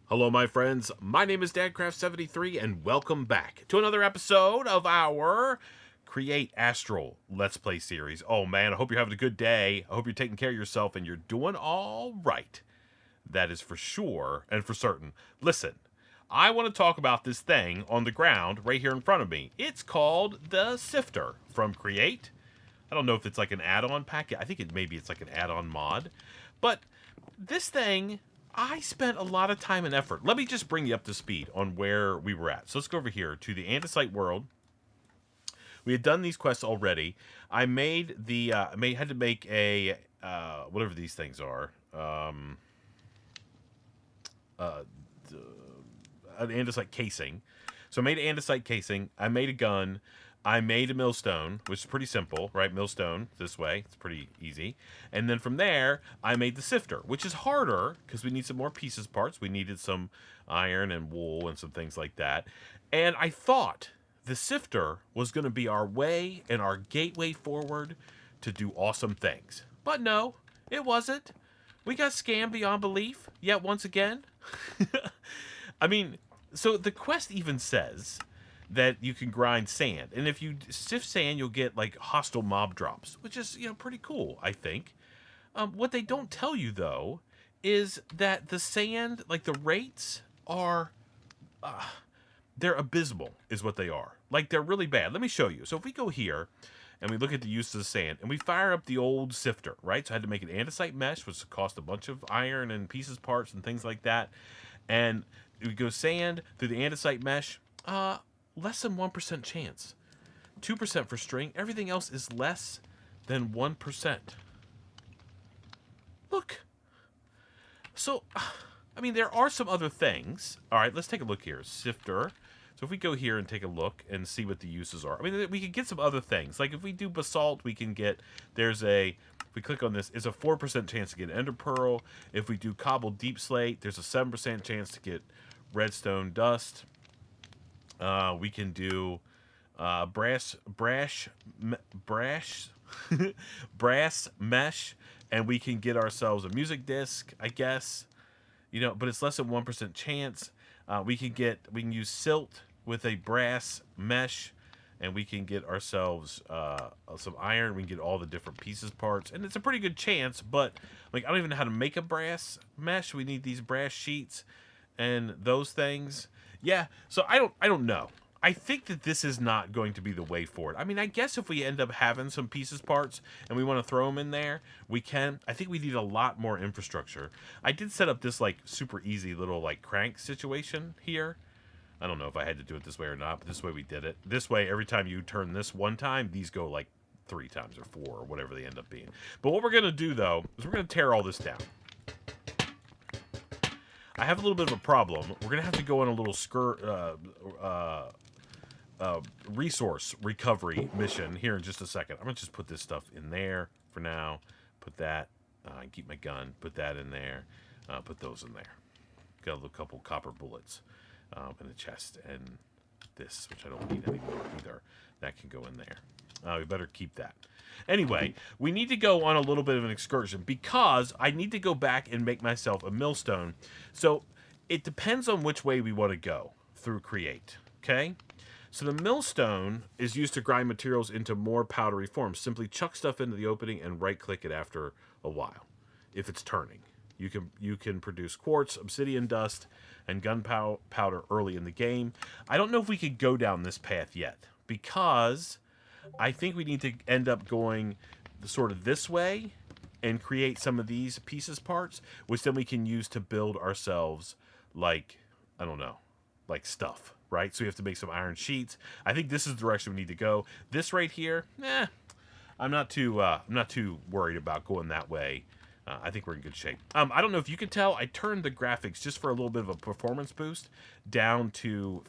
Hello, my friends. My name is DadCraft73, and welcome back to another episode of our Create Astral Let's Play series. Oh man, I hope you're having a good day. I hope you're taking care of yourself and you're doing all right. That is for sure and for certain. Listen, I want to talk about this thing on the ground right here in front of me. It's called the Sifter from Create. I don't know if it's like an add-on packet. I think it's like an add-on mod. But this thing, I spent a lot of time and effort. Let me just bring you up to speed on where we were at. So let's go over here to the andesite world. We had done these quests already. I made the had to make a whatever these things are. An andesite casing. So I made an andesite casing. I made a gun. I made a millstone, which is pretty simple, right? Millstone this way. It's pretty easy. And then from there, I made the sifter, which is harder because we need some more pieces parts. We needed some iron and wool and some things like that. And I thought the sifter was going to be our way and our gateway forward to do awesome things. But no, it wasn't. We got scammed beyond belief, yet once again. I mean, so the quest even says that you can grind sand, and if you sift sand, you'll get like hostile mob drops, which is pretty cool, I think. What they don't tell you though is that the sand, like the rates, are they're abysmal, is what they are. Like they're really bad. Let me show you. So if we go here and we look at the use of the sand, and we fire up the old sifter, right? So I had to make an andesite mesh, which cost a bunch of iron and pieces parts and things like that. And we go sand through the andesite mesh. Less than 1% chance. 2% for string. Everything else is less than 1%. Look. So, I mean, there are some other things. All right, let's take a look here. Sifter. So if we go here and take a look and see what the uses are. I mean, we could get some other things. Like if we do basalt, we can get, if we click on this, it's a 4% chance to get ender pearl. If we do cobbled deep slate, there's a 7% chance to get redstone dust. We can do brass mesh, and we can get ourselves a music disc, I guess. But it's less than 1% chance. We can use silt with a brass mesh, and we can get ourselves some iron. We can get all the different pieces parts, and it's a pretty good chance. But like, I don't even know how to make a brass mesh. We need these brass sheets and those things. Yeah, so I don't know. I think that this is not going to be the way forward. I mean, I guess if we end up having some pieces parts and we want to throw them in there, we can. I think we need a lot more infrastructure. I did set up this like super easy little like crank situation here. I don't know if I had to do it this way or not, but this way we did it. This way, every time you turn this one time, these go like 3 times or 4 or whatever they end up being. But what we're going to do, though, is we're going to tear all this down. I have a little bit of a problem. We're going to have to go on a little resource recovery mission here in just a second. I'm going to just put this stuff in there for now. Put that, keep my gun, put that in there, put those in there. Got a couple copper bullets in the chest, and this, which I don't need anymore either. That can go in there. We better keep that. Anyway, we need to go on a little bit of an excursion because I need to go back and make myself a millstone. So it depends on which way we want to go through Create, okay? So the millstone is used to grind materials into more powdery forms. Simply chuck stuff into the opening and right-click it after a while if it's turning. You can produce quartz, obsidian dust, and gunpowder early in the game. I don't know if we could go down this path yet because I think we need to end up going sort of this way and create some of these pieces parts, which then we can use to build ourselves, like, I don't know, like stuff, right? So we have to make some iron sheets. I think this is the direction we need to go. This right here, I'm not too worried about going that way. I think we're in good shape. I don't know if you can tell, I turned the graphics just for a little bit of a performance boost down to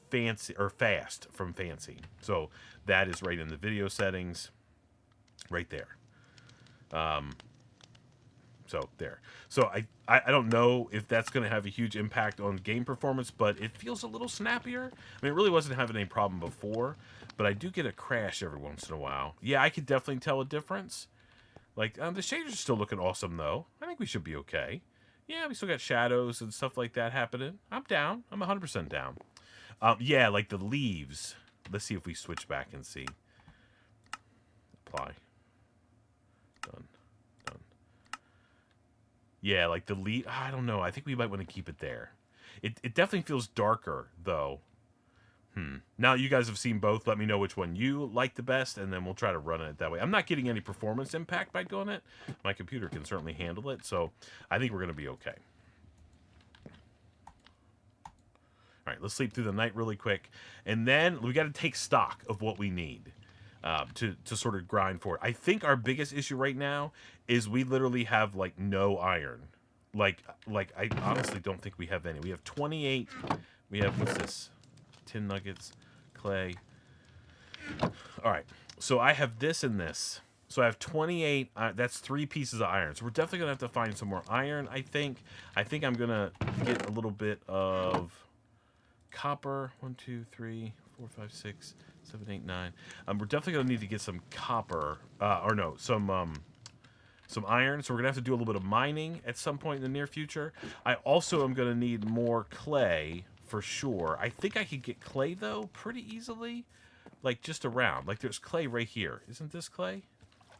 fancy or fast from fancy. So that is right in the video settings, right there. So there. So I don't know if that's going to have a huge impact on game performance, but it feels a little snappier. I mean, it really wasn't having any problem before, but I do get a crash every once in a while. Yeah, I could definitely tell a difference. Like, the shaders are still looking awesome, though. I think we should be okay. Yeah, we still got shadows and stuff like that happening. I'm down. I'm 100% down. Yeah, like the leaves. Let's see if we switch back and see. Apply. Done. Done. Yeah, like the leaf. I don't know. I think we might want to keep it there. It definitely feels darker, though. Now you guys have seen both. Let me know which one you like the best, and then we'll try to run it that way. I'm not getting any performance impact by doing it. My computer can certainly handle it, so I think we're going to be okay. All right, let's sleep through the night really quick, and then we got to take stock of what we need to sort of grind for it. I think our biggest issue right now is we literally have like no iron. Like I honestly don't think we have any. We have 28. We have what's this? Tin nuggets, clay. All right, so I have this and this. So I have 28. That's 3 pieces of iron. So we're definitely gonna have to find some more iron. I think I'm gonna get a little bit of copper. 1, 2, 3, 4, 5, 6, 7, 8, 9. We're definitely gonna need to get some copper, or no, some iron. So we're gonna have to do a little bit of mining at some point in the near future. I also am gonna need more clay for sure. I think I could get clay though pretty easily, like just around. Like there's clay right here. Isn't this clay?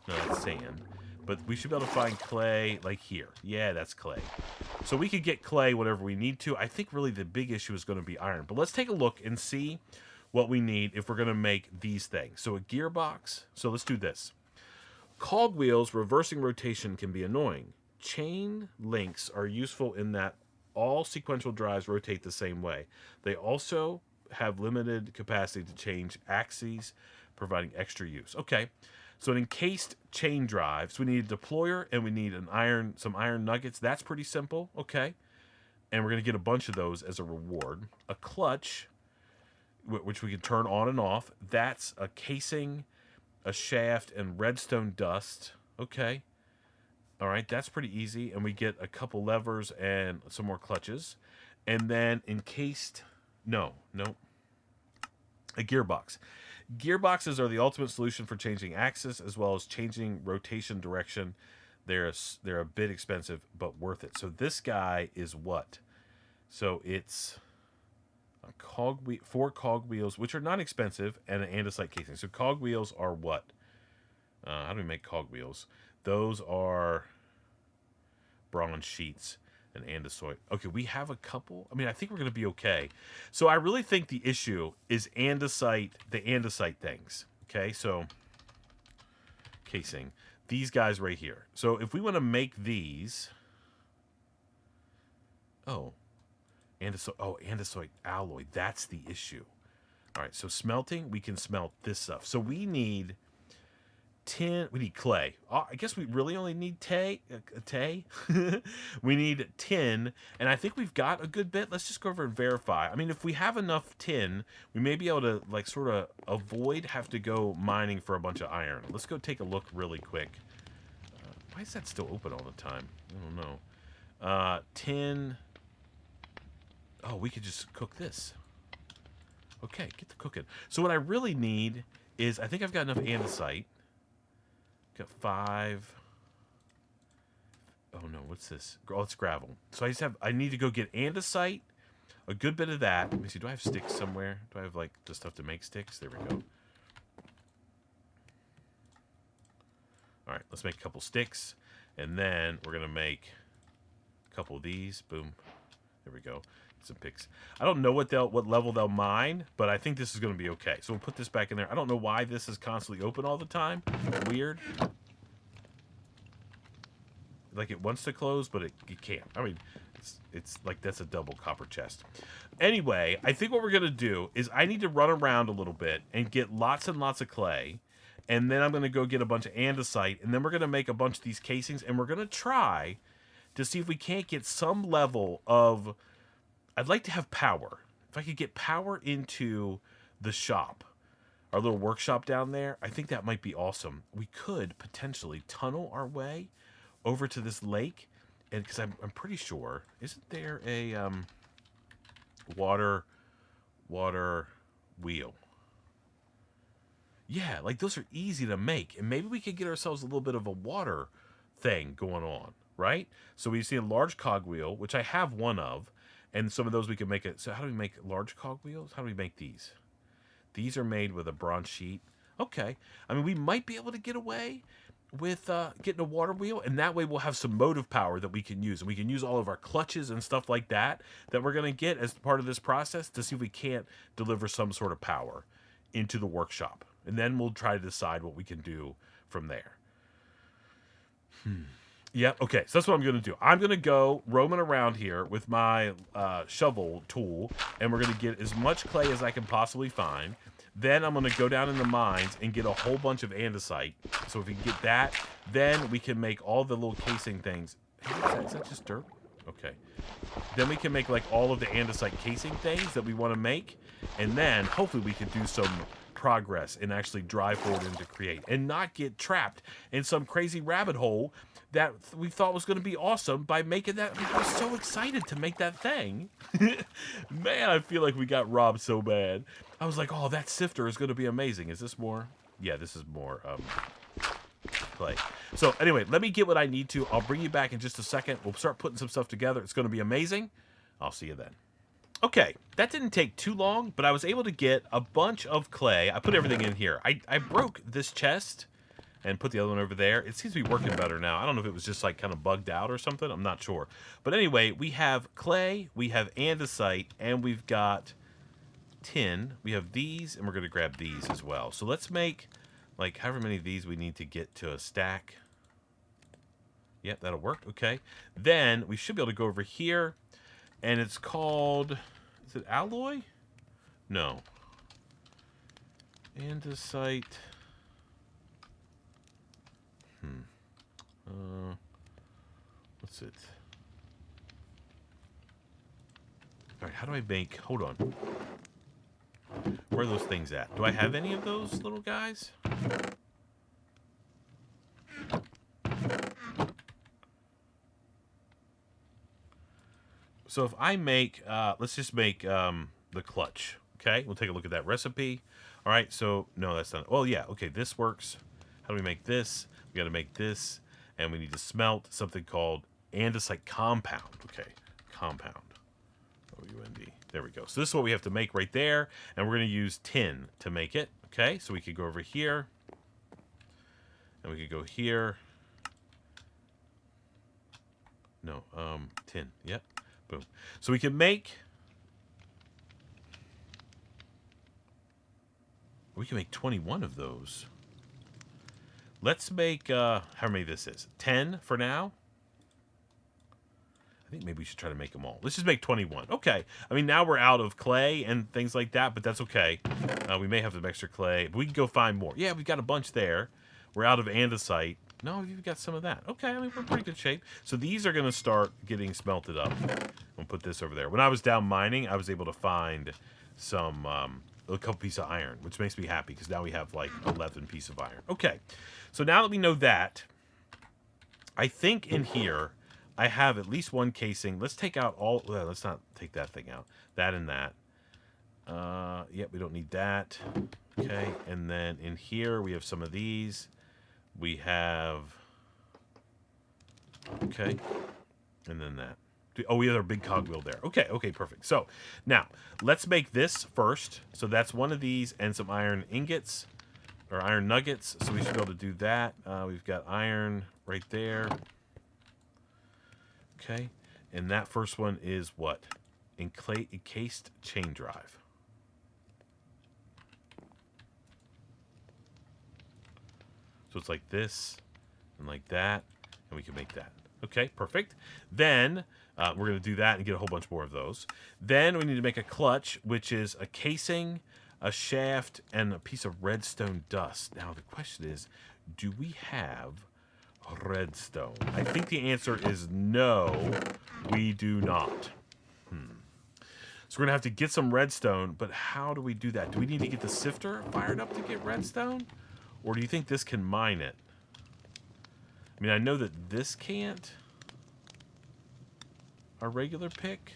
No, that's sand. But we should be able to find clay like here. Yeah, that's clay. So we could get clay whatever we need to. I think really the big issue is going to be iron. But let's take a look and see what we need if we're going to make these things. So a gearbox. So let's do this. Cogwheels reversing rotation can be annoying. Chain links are useful in that all sequential drives rotate the same way. They also have limited capacity to change axes, providing extra use. Okay, so an encased chain drive. So we need a deployer and we need some iron nuggets. That's pretty simple. Okay, and we're gonna get a bunch of those as a reward. A clutch, which we can turn on and off. That's a casing, a shaft, and redstone dust. Okay. All right, that's pretty easy. And we get a couple levers and some more clutches. And then encased... No. A gearbox. Gearboxes are the ultimate solution for changing axis as well as changing rotation direction. They're a bit expensive, but worth it. So this guy is what? So it's... 4 cogwheels, which are not expensive, and an andesite casing. So cogwheels are what? How do we make cogwheels? Those are bronze sheets and andesite. Okay, we have a couple. I mean, I think we're going to be okay. So I really think the issue is the andesite things. Okay, so casing. These guys right here. So if we want to make these... andesite alloy. That's the issue. All right, so smelting, we can smelt this stuff. So we need tin. We need clay. I guess we really only need we need tin, and I think we've got a good bit. Let's just go over and verify. I mean, if we have enough tin, we may be able to like sort of avoid have to go mining for a bunch of iron. Let's go take a look really quick. Why is that still open all the time? I don't know. Tin. Oh, we could just cook this. Okay, get the cooking. So what I really need is, I think I've got enough andesite. Got 5. Oh no, what's this? Oh, it's gravel. So I need to go get andesite, a good bit of that. Let me see, do I have sticks somewhere? Do I have like the stuff to make sticks? There we go. All right, let's make a couple sticks. And then we're gonna make a couple of these. Boom. There we go. Some picks. I don't know what level they'll mine, but I think this is going to be okay. So we'll put this back in there. I don't know why this is constantly open all the time. Weird. Like it wants to close, but it can't. I mean, it's like that's a double copper chest. Anyway, I think what we're going to do is I need to run around a little bit and get lots and lots of clay. And then I'm going to go get a bunch of andesite. And then we're going to make a bunch of these casings. And we're going to try to see if we can't get some level of... I'd like to have power. If I could get power into the shop, our little workshop down there, I think that might be awesome. We could potentially tunnel our way over to this lake, and because I'm pretty sure, isn't there a water wheel? Yeah, like those are easy to make, and maybe we could get ourselves a little bit of a water thing going on. right? So we see a large cogwheel, which I have one of, and some of those we can make it. So how do we make large cogwheels? How do we make these? These are made with a bronze sheet. Okay. I mean, we might be able to get away with getting a water wheel, and that way we'll have some motive power that we can use. And we can use all of our clutches and stuff like that we're going to get as part of this process to see if we can't deliver some sort of power into the workshop. And then we'll try to decide what we can do from there. Yeah, okay, so that's what I'm going to do. I'm going to go roaming around here with my shovel tool, and we're going to get as much clay as I can possibly find. Then I'm going to go down in the mines and get a whole bunch of andesite. So if we can get that, then we can make all the little casing things. Is that just dirt? Okay. Then we can make like all of the andesite casing things that we want to make. And then hopefully we can do some progress and actually drive forward into Create and not get trapped in some crazy rabbit hole that we thought was going to be awesome by making that. I mean, I was so excited to make that thing. Man, I feel like we got robbed so bad. I was like, oh, that sifter is going to be amazing. Is this more? Yeah, this is more clay. So anyway, let me get what I need to. I'll bring you back in just a second. We'll start putting some stuff together. It's going to be amazing. I'll see you then. Okay, that didn't take too long, but I was able to get a bunch of clay. I put everything in here. I broke this chest and put the other one over there. It seems to be working better now. I don't know if it was just like kind of bugged out or something. I'm not sure. But anyway, we have clay, we have andesite, and we've got tin. We have these, and we're going to grab these as well. So let's make like however many of these we need to get to a stack. Yep, that'll work. Okay. Then we should be able to go over here, and it's called, is it alloy? No. Andesite. What's it? All right, how do I make, hold on. Where are those things at? Do I have any of those little guys? So if I make, let's just make the clutch, okay? We'll take a look at that recipe. All right, so, no, that's not, well, yeah, okay, this works. How do we make this? We got to make this, and we need to smelt something called andesite compound. Okay, compound. O-U-N-D. There we go. So this is what we have to make right there, and we're going to use tin to make it. Okay, so we could go over here, and we could go here. No, tin. Yep. Boom. So we can make. We can make 21 of those. Let's make, how many this is? 10 for now? I think maybe we should try to make them all. Let's just make 21. Okay. I mean, now we're out of clay and things like that, but that's okay. We may have some extra clay, but we can go find more. Yeah, we've got a bunch there. We're out of andesite. No, you've got some of that. Okay, I mean, we're in pretty good shape. So these are going to start getting smelted up. I'll put this over there. When I was down mining, I was able to find some, a couple pieces of iron, which makes me happy because now we have like 11 pieces of iron. Okay, so now that we know that, I think in here I have at least one casing. Let's take out all, let's not take that thing out. That and that. Yep, we don't need that. Okay, and then in here we have some of these. We have, okay, and then that. Oh, we have our big cogwheel there. Okay, okay, perfect. So now let's make this first. So that's one of these and some iron ingots or iron nuggets. So we should be able to do that. We've got iron right there. Okay, and that first one is what? Encased chain drive. So it's like this and like that, and we can make that. Okay, perfect. Then we're going to do that and get a whole bunch more of those. Then we need to make a clutch, which is a casing, a shaft, and a piece of redstone dust. Now the question is, do we have redstone? I think the answer is no, we do not. So we're going to have to get some redstone, but how do we do that? Do we need to get the sifter fired up to get redstone? Or do you think this can mine it? I mean, I know that this can't. Our regular pick.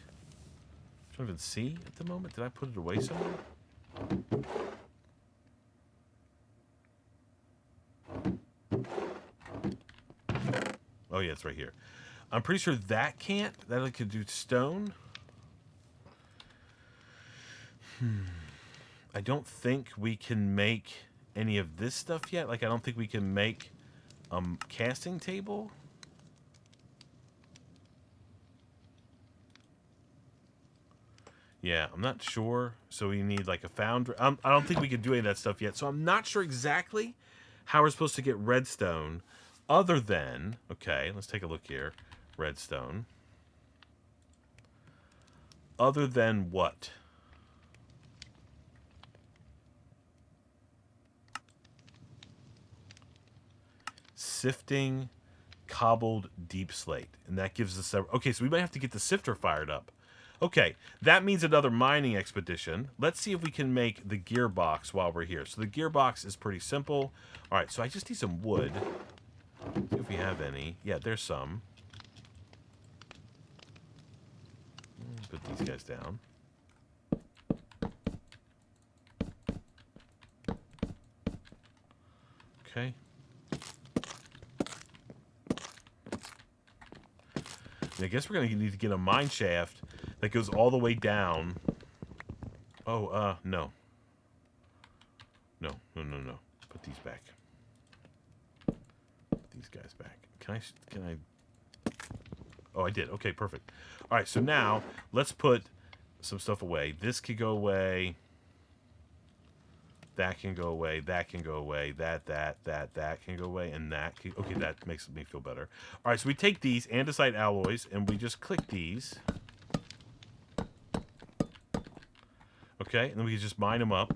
I don't even see at the moment. Did I put it away somewhere? Oh, yeah, it's right here. I'm pretty sure that can't. That I could do stone. I don't think we can make any of this stuff yet. Like, I don't think we can make a casting table. Yeah, I'm not sure. So we need like a foundry. I don't think we can do any of that stuff yet. So I'm not sure exactly how we're supposed to get redstone other than, okay, let's take a look here. Redstone. Other than what? Sifting cobbled deep slate. And that gives us several. Okay, so we might have to get the sifter fired up. Okay, that means another mining expedition. Let's see if we can make the gearbox while we're here. So the gearbox is pretty simple. All right, so I just need some wood. See if we have any. Yeah, there's some. Put these guys down. Okay. And I guess we're going to need to get a mine shaft that goes all the way down. Oh, no. No. Put these back. Put these guys back. Can I? Oh, I did. Okay, perfect. All right, so now let's put some stuff away. This could go away. That can go away. That can go away. That can go away. And that can... Okay, that makes me feel better. All right, so we take these andesite alloys, and we just click these. Okay, and then we can just mine them up.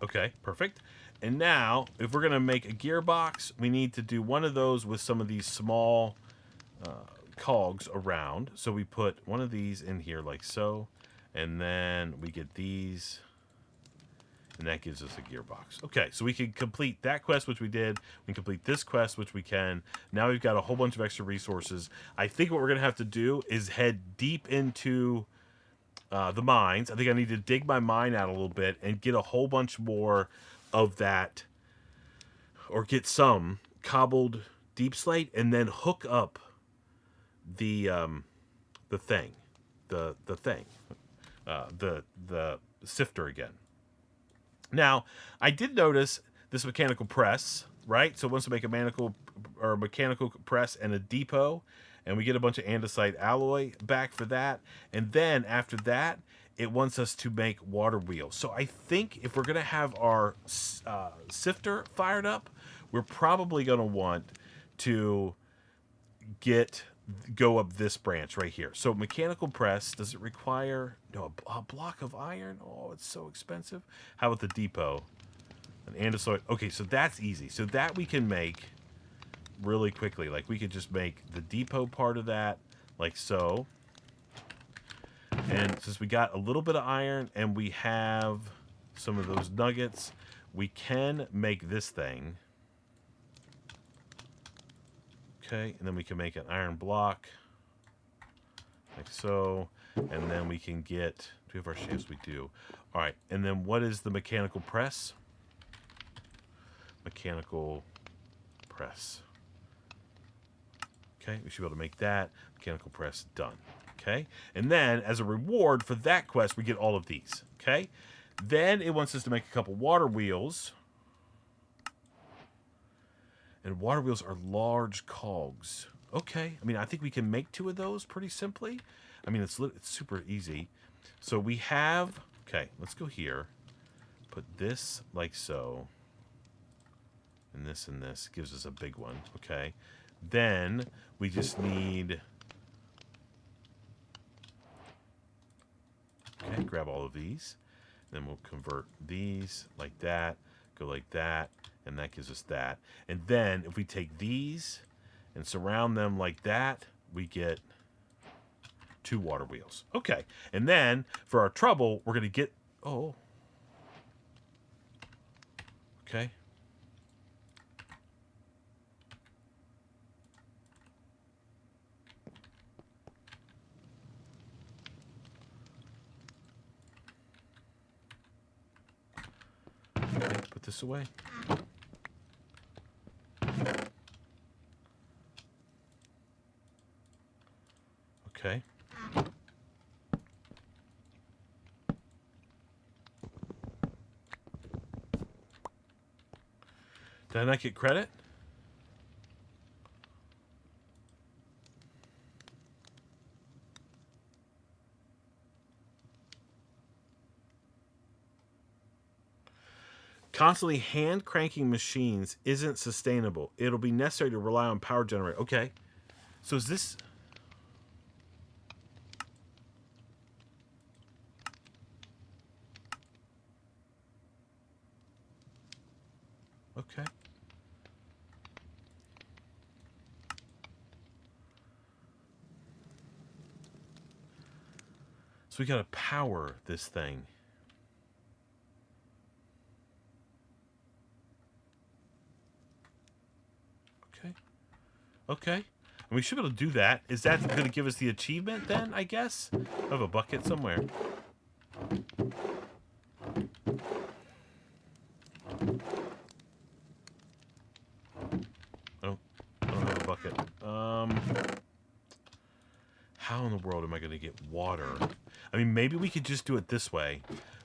Okay, perfect. And now, if we're going to make a gearbox, we need to do one of those with some of these small cogs around. So we put one of these in here like so, and then we get these, and that gives us a gearbox. Okay, so we can complete that quest, which we did. We can complete this quest, which we can. Now we've got a whole bunch of extra resources. I think what we're going to have to do is head deep into the mines. I think I need to dig my mine out a little bit and get a whole bunch more of that, or get some cobbled deep slate, and then hook up the sifter again. Now, I did notice this mechanical press, right? So once we make a mechanical press and a depot, and we get a bunch of andesite alloy back for that, and then after that, it wants us to make water wheels. So I think if we're going to have our sifter fired up, we're probably going to want to go up this branch right here. So mechanical press, does it require a block of iron? Oh, it's so expensive. How about the depot? An andesite. Okay, so that's easy. So that we can make really quickly. Like, we could just make the depot part of that like so. And since we got a little bit of iron and we have some of those nuggets, we can make this thing. Okay, and then we can make an iron block like so, and then we can get, do we have our shafts? We do. All right, and then what is the mechanical press? Mechanical press. Okay, we should be able to make that. Mechanical press done. Okay, and then as a reward for that quest, we get all of these. Okay, then it wants us to make a couple water wheels. And water wheels are large cogs. Okay. I mean, I think we can make 2 of those pretty simply. I mean, it's super easy. So we have... Okay, let's go here. Put this like so. And this gives us a big one. Okay. Then we just need... Okay, grab all of these. Then we'll convert these like that. Go like that. And that gives us that. And then if we take these and surround them like that, we get 2 water wheels. Okay. And then for our trouble, we're going to get... Oh. Okay. this away. Okay. Did I not get credit? Constantly hand cranking machines isn't sustainable. It'll be necessary to rely on power generator. Okay. So is this... Okay. So we gotta power this thing. Okay. Okay. And we should be able to do that. Is that going to give us the achievement then, I guess? I have a bucket somewhere. Oh, I don't have a bucket. How in the world am I going to get water? I mean, maybe we could just do it this way.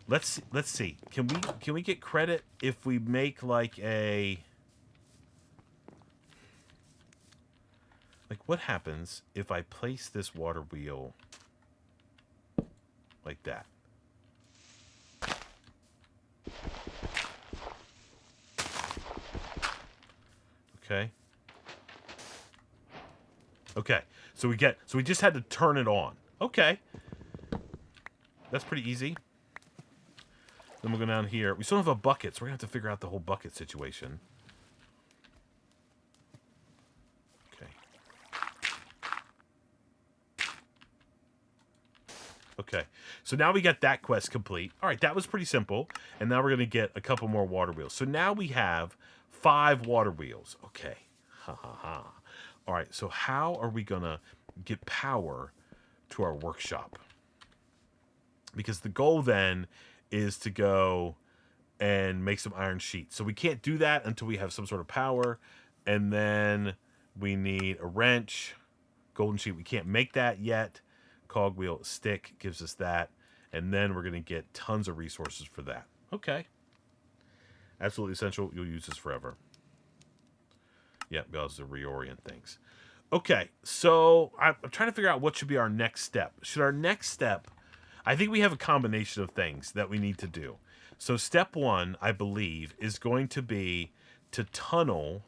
Let's see. Can we get credit if we make like a... Like, what happens if I place this water wheel like that? Okay. Okay. So we just had to turn it on. Okay. That's pretty easy. Then we'll go down here. We still don't have a bucket, so we're going to have to figure out the whole bucket situation. Okay, so now we got that quest complete. All right, that was pretty simple. And now we're going to get a couple more water wheels. So now we have 5 water wheels. Okay, ha ha ha. All right, so how are we going to get power to our workshop? Because the goal then is to go and make some iron sheets. So we can't do that until we have some sort of power. And then we need a wrench, golden sheet. We can't make that yet. Cogwheel stick gives us that, and then we're going to get tons of resources for that. Okay. Absolutely essential. You'll use this forever. Yeah, because to reorient things. Okay, so I'm trying to figure out what should be our next step. Should our next step... I think we have a combination of things that we need to do. So step 1, I believe, is going to be to tunnel...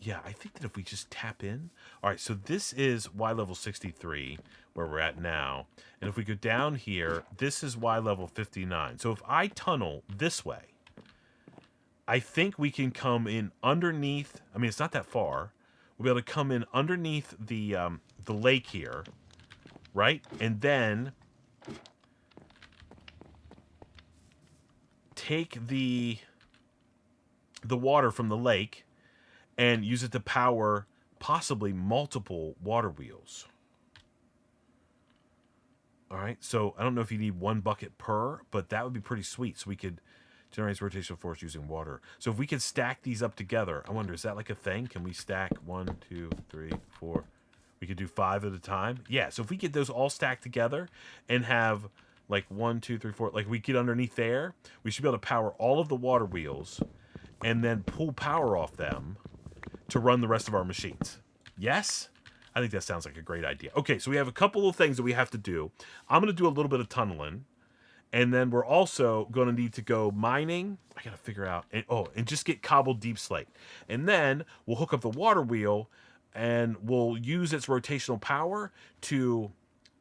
Yeah, I think that if we just tap in... All right, so this is Y level 63, where we're at now. And if we go down here, this is Y level 59. So if I tunnel this way, I think we can come in underneath... I mean, it's not that far. We'll be able to come in underneath the lake here, right? And then take the water from the lake and use it to power possibly multiple water wheels. All right, so I don't know if you need 1 bucket per, but that would be pretty sweet. So we could generate rotational force using water. So if we could stack these up together, I wonder, is that like a thing? Can we stack 1, 2, 3, 4? We could do 5 at a time? Yeah, so if we get those all stacked together and have like 1, 2, 3, 4, like we get underneath there, we should be able to power all of the water wheels and then pull power off them to run the rest of our machines. Yes? I think that sounds like a great idea. Okay, so we have a couple of things that we have to do. I'm going to do a little bit of tunneling. And then we're also going to need to go mining. I got to figure out... And just get cobbled deep slate. And then we'll hook up the water wheel and we'll use its rotational power to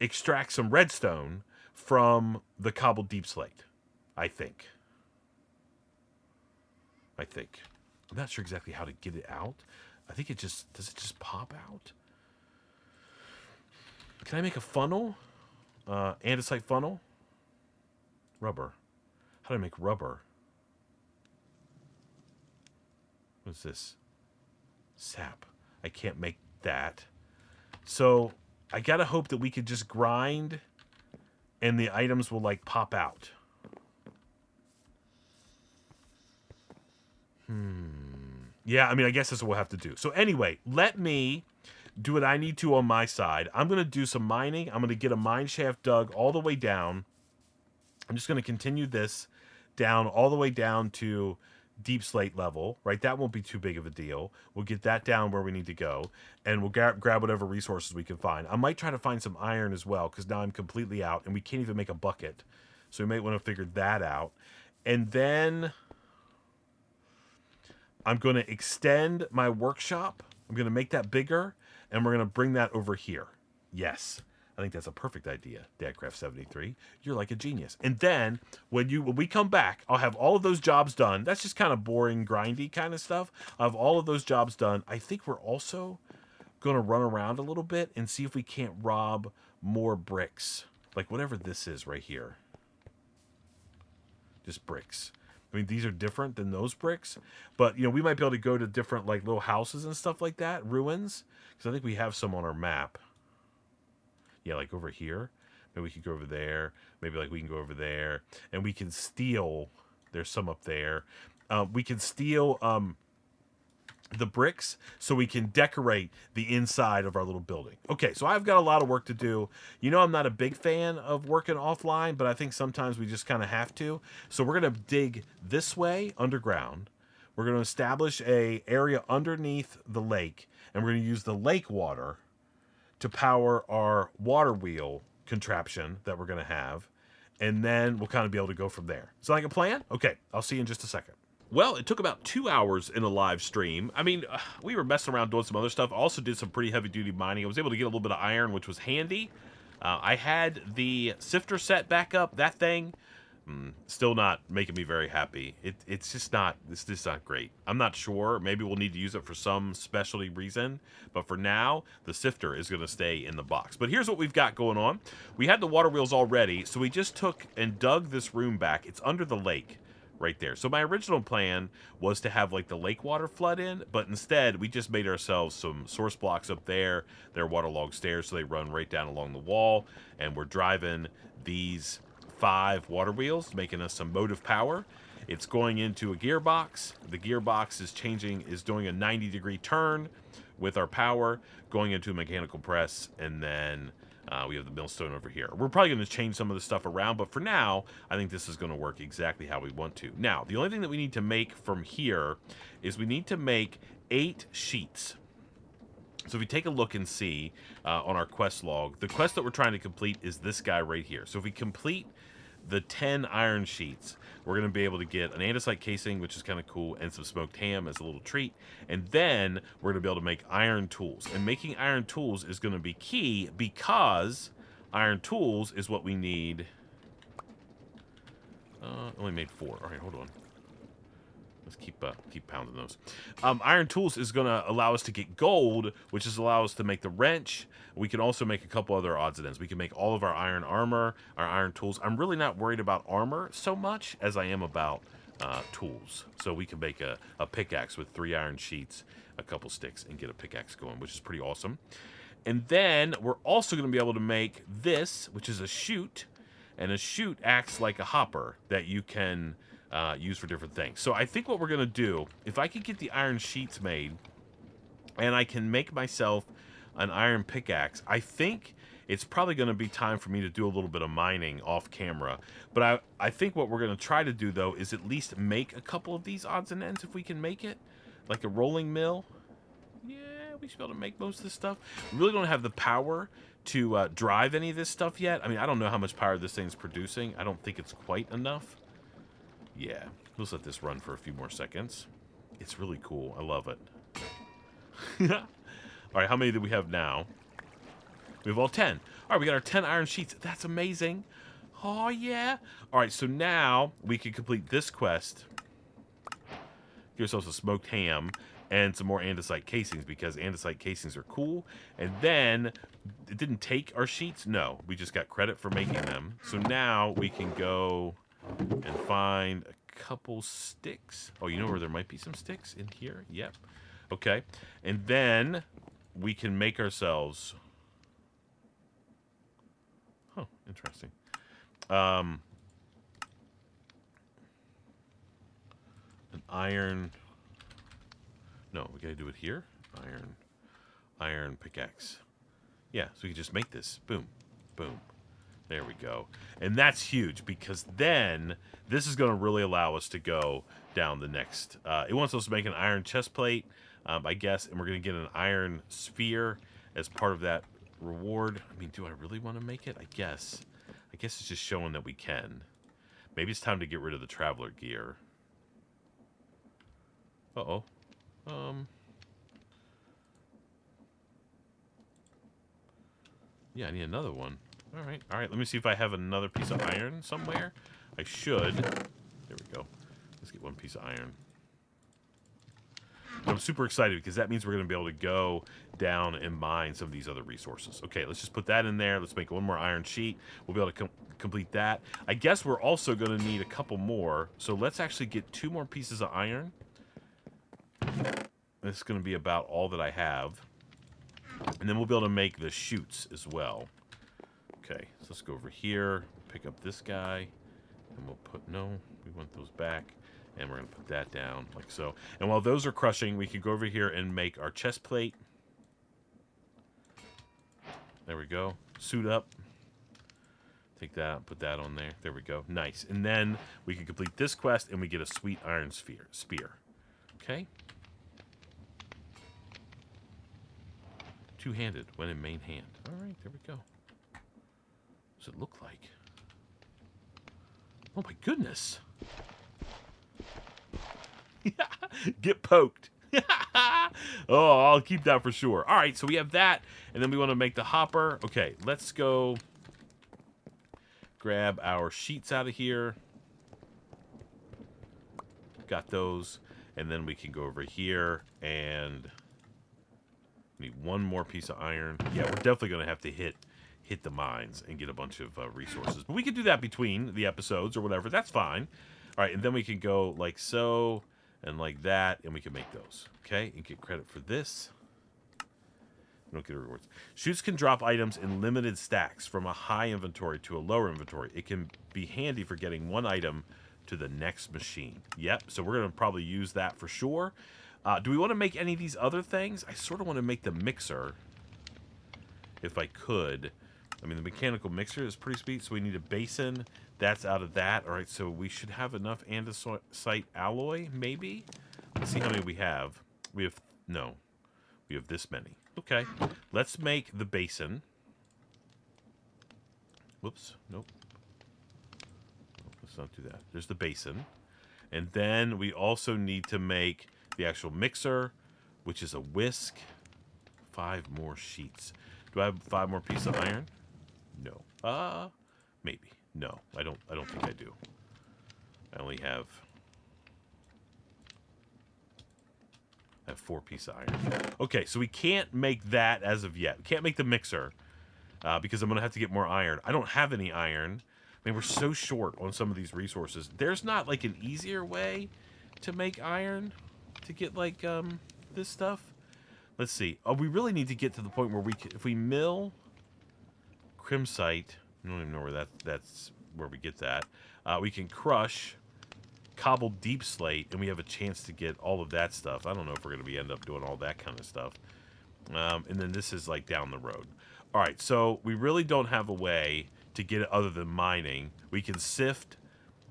extract some redstone from the cobbled deep slate. I think. I'm not sure exactly how to get it out. I think it just... Does it just pop out? Can I make a funnel? Andesite funnel? Rubber. How do I make rubber? What's this? Sap. I can't make that. So I gotta hope that we could just grind and the items will like pop out. Yeah, I mean, I guess that's what we'll have to do. So anyway, let me do what I need to on my side. I'm going to do some mining. I'm going to get a mine shaft dug all the way down. I'm just going to continue this down all the way down to deep slate level, right? That won't be too big of a deal. We'll get that down where we need to go, and we'll grab whatever resources we can find. I might try to find some iron as well, because now I'm completely out, and we can't even make a bucket. So we might want to figure that out. And then I'm going to extend my workshop. I'm going to make that bigger, and we're going to bring that over here. Yes. I think that's a perfect idea, Dadcraft73. You're like a genius. And then when we come back, I'll have all of those jobs done. That's just kind of boring, grindy kind of stuff. I'll have all of those jobs done. I think we're also going to run around a little bit and see if we can't rob more bricks. Like whatever this is right here. Just bricks. I mean, these are different than those bricks. But, you know, we might be able to go to different, like, little houses and stuff like that, ruins. Because I think we have some on our map. Yeah, like over here. Maybe we could go over there. Maybe like we can go over there. And we can steal. There's some up there. We can steal the bricks so we can decorate the inside of our little building. Okay, so I've got a lot of work to do. You know, I'm not a big fan of working offline, but I think sometimes we just kind of have to. So we're going to dig this way underground. We're going to establish a area underneath the lake. And we're going to use the lake water to power our water wheel contraption that we're going to have. And then we'll kind of be able to go from there. Sound like a plan? Okay, I'll see you in just a second. Well, it took about 2 hours in a live stream. I mean, we were messing around doing some other stuff. I also did some pretty heavy-duty mining. I was able to get a little bit of iron, which was handy. I had the sifter set back up. That thing, still not making me very happy. It's just not great. I'm not sure. Maybe we'll need to use it for some specialty reason. But for now, the sifter is going to stay in the box. But here's what we've got going on. We had the water wheels already, so we just took and dug this room back. It's under the lake right there. So my original plan was to have like the lake water flood in, but instead we just made ourselves some source blocks up there. They're waterlogged stairs, so they run right down along the wall, and we're driving these 5 water wheels, making us some motive power. It's going into a gearbox. The gearbox is doing a 90-degree turn with our power, going into a mechanical press, and then we have the millstone over here. We're probably going to change some of the stuff around, but for now, I think this is going to work exactly how we want to. Now, the only thing that we need to make from here is we need to make 8 sheets. So if we take a look and see on our quest log, the quest that we're trying to complete is this guy right here. So if we complete the 10 iron sheets, we're going to be able to get an andesite casing, which is kind of cool, and some smoked ham as a little treat. And then we're going to be able to make iron tools. And making iron tools is going to be key because iron tools is what we need. Only made 4. All right, hold on. Let's keep pounding those. Iron tools is going to allow us to get gold, which is allow us to make the wrench. We can also make a couple other odds and ends. We can make all of our iron armor, our iron tools. I'm really not worried about armor so much as I am about tools. So we can make a pickaxe with 3 iron sheets, a couple sticks, and get a pickaxe going, which is pretty awesome. And then we're also going to be able to make this, which is a chute. And a chute acts like a hopper that you can use for different things. So I think what we're going to do, if I could get the iron sheets made and I can make myself an iron pickaxe, I think it's probably going to be time for me to do a little bit of mining off camera. But I think what we're going to try to do, though, is at least make a couple of these odds and ends if we can make it. Like a rolling mill. Yeah, we should be able to make most of this stuff. We really don't have the power to drive any of this stuff yet. I mean, I don't know how much power this thing's producing. I don't think it's quite enough. Yeah, let's let this run for a few more seconds. It's really cool. I love it. All right, how many do we have now? We have all 10. All right, we got our 10 iron sheets. That's amazing. Oh, yeah. All right, so now we can complete this quest. Give ourselves a smoked ham and some more andesite casings because andesite casings are cool. And then it didn't take our sheets. No, we just got credit for making them. So now we can go and find a couple sticks. Oh, you know where there might be some sticks? In here? Yep. Okay. And then we can make ourselves... Oh, interesting. An iron No, we gotta do it here. Iron pickaxe. Yeah, so we can just make this. Boom. Boom. There we go. And that's huge because then this is going to really allow us to go down the next. It wants us to make an iron chest plate, I guess, and we're going to get an iron sphere as part of that reward. I mean, do I really want to make it? I guess. I guess it's just showing that we can. Maybe it's time to get rid of the traveler gear. Uh-oh. Yeah, I need another one. All right. Let me see if I have another piece of iron somewhere. I should. There we go. Let's get one piece of iron. I'm super excited because that means we're going to be able to go down and mine some of these other resources. Okay, let's just put that in there. Let's make one more iron sheet. We'll be able to complete that. I guess we're also going to need a couple more. So let's actually get 2 more pieces of iron. This is going to be about all that I have. And then we'll be able to make the chutes as well. Okay, so let's go over here, pick up this guy, and we'll put, no, we want those back, and we're going to put that down like so. And while those are crushing, we can go over here and make our chest plate. There we go. Suit up. Take that out, put that on there. There we go. Nice. And then we can complete this quest, and we get a sweet iron spear. Okay? Two-handed when in main hand. All right, there we go. What does it look like? Oh my goodness. Get poked. Oh, I'll keep that for sure. All right, so we have that, and then we want to make the hopper. Okay, let's go grab our sheets out of here. Got those, and then we can go over here and need one more piece of iron. Yeah, we're definitely going to have to hit the mines and get a bunch of resources. But we can do that between the episodes or whatever. That's fine. All right, and then we can go like so and like that, and we can make those. Okay, and get credit for this. We don't get rewards. Chutes can drop items in limited stacks from a high inventory to a lower inventory. It can be handy for getting one item to the next machine. Yep, so we're going to probably use that for sure. Do we want to make any of these other things? I sort of want to make the mixer, if I could. I mean, the mechanical mixer is pretty sweet, so we need a basin. That's out of that. All right, so we should have enough andesite alloy, maybe? Let's see how many we have. We have this many. Okay, let's make the basin. Whoops, nope. Let's not do that. There's the basin. And then we also need to make the actual mixer, which is a whisk. 5 more sheets. Do I have 5 more pieces of iron? No. Maybe. No, I don't think I do. I only have 4 pieces of iron. Okay, so we can't make that as of yet. We can't make the mixer because I'm going to have to get more iron. I don't have any iron. I mean, we're so short on some of these resources. There's not like an easier way to make iron to get like this stuff. Let's see. Oh, we really need to get to the point where we can, if we mill crimsite, I don't even know where that's where we get that. We can crush cobbled deep slate, and we have a chance to get all of that stuff. I don't know if we're going to end up doing all that kind of stuff. And then this is like down the road. All right, so we really don't have a way to get it other than mining. We can sift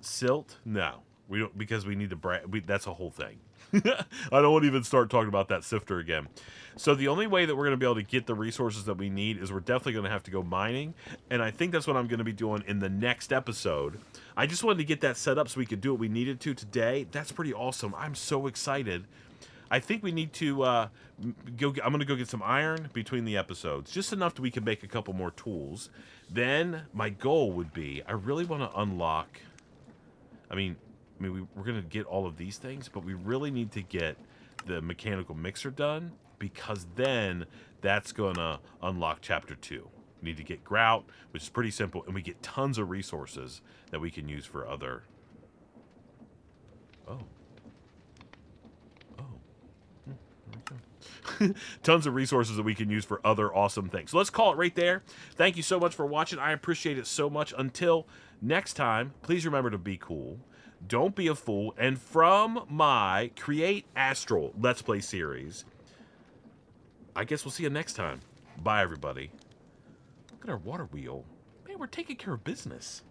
silt. No, we don't, because we need to. That's a whole thing. I don't want to even start talking about that sifter again. So the only way that we're going to be able to get the resources that we need is we're definitely going to have to go mining. And I think that's what I'm going to be doing in the next episode. I just wanted to get that set up so we could do what we needed to today. That's pretty awesome. I'm so excited. I think we need to I'm going to go get some iron between the episodes. Just enough that we can make a couple more tools. Then my goal would be, I really want to unlock... we're going to get all of these things, but we really need to get the mechanical mixer done, because then that's going to unlock Chapter 2. We need to get grout, which is pretty simple, and we get tons of resources that we can use for other... tons of resources that we can use for other awesome things. So let's call it right there. Thank you so much for watching. I appreciate it so much. Until next time, please remember to be cool. Don't be a fool. And from my Create Astral Let's Play series, I guess we'll see you next time. Bye, everybody. Look at our water wheel. Man, we're taking care of business.